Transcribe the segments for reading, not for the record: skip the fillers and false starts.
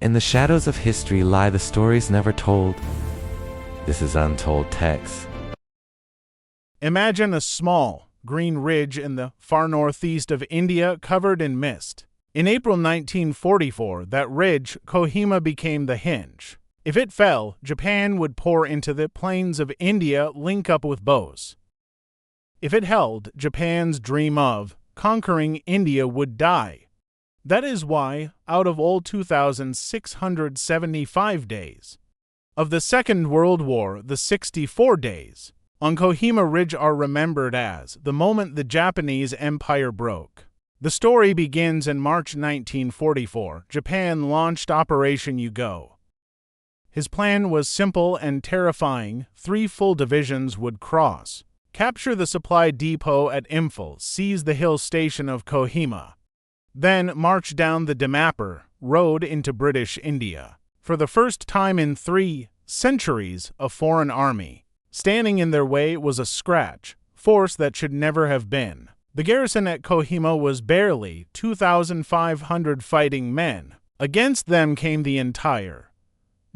In the shadows of history lie the stories never told. This is Untold Text. Imagine a small, green ridge in the far northeast of India covered in mist. In April 1944, that ridge, Kohima, became the hinge. If it fell, Japan would pour into the plains of India, link up with bows. If it held, Japan's dream of conquering India would die. That is why, out of all 2,675 days of the Second World War, the 64 days on Kohima Ridge are remembered as the moment the Japanese Empire broke. The story begins in March 1944. Japan launched Operation U-Go. His plan was simple and terrifying. 3 full divisions would cross, capture the supply depot at Imphal, seize the hill station of Kohima, then march down the Dimapur road into British India. For the first time in 3 centuries, a foreign army standing in their way was a scratch force that should never have been. The garrison at Kohima was barely 2,500 fighting men. Against them came the entire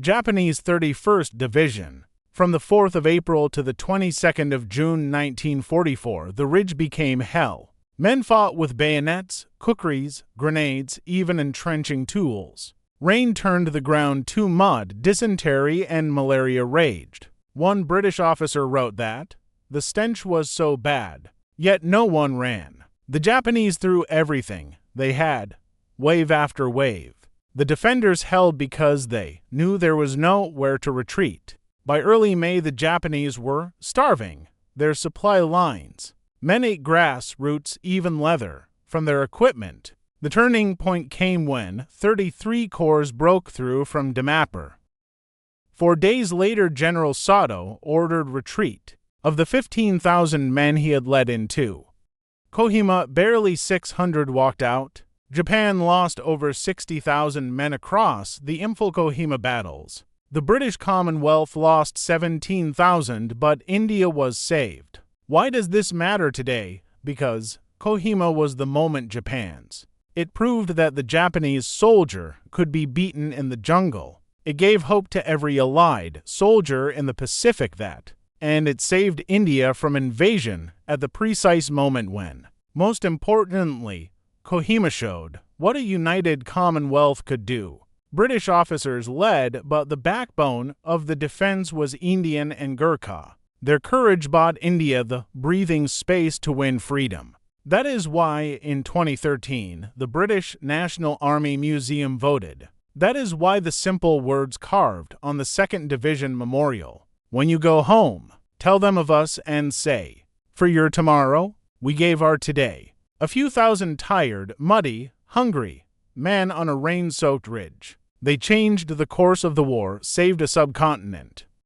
Japanese 31st Division. From the 4th of April to the 22nd of June 1944, the ridge became hell. Men fought with bayonets, kukris, grenades, even entrenching tools. Rain turned the ground to mud, dysentery and malaria raged. One British officer wrote that the stench was so bad, yet no one ran. The Japanese threw everything they had, wave after wave. The defenders held because they knew there was nowhere to retreat. By early May, the Japanese were starving their supply lines. Men ate grass, roots, even leather from their equipment. The turning point came when 33 corps broke through from Dimapur. 4 days later, General Sato ordered retreat. Of the 15,000 men he had led into Kohima, barely 600 walked out. Japan lost over 60,000 men across the Imphal-Kohima battles. The British Commonwealth lost 17,000, but India was saved. Why does this matter today? Because Kohima was the moment Japan's. It proved that the Japanese soldier could be beaten in the jungle. It gave hope to every Allied soldier in the Pacific and it saved India from invasion at the precise moment when. Most importantly, Kohima showed what a united Commonwealth could do. British officers led, but the backbone of the defense was Indian and Gurkha. Their courage bought India the breathing space to win freedom. That is why, in 2013, the British National Army Museum voted. That is why the simple words carved on the 2nd Division Memorial, "When you go home, tell them of us and say, for your tomorrow, we gave our today." A few thousand tired, muddy, hungry men on a rain-soaked ridge. They changed the course of the war, saved a subcontinent.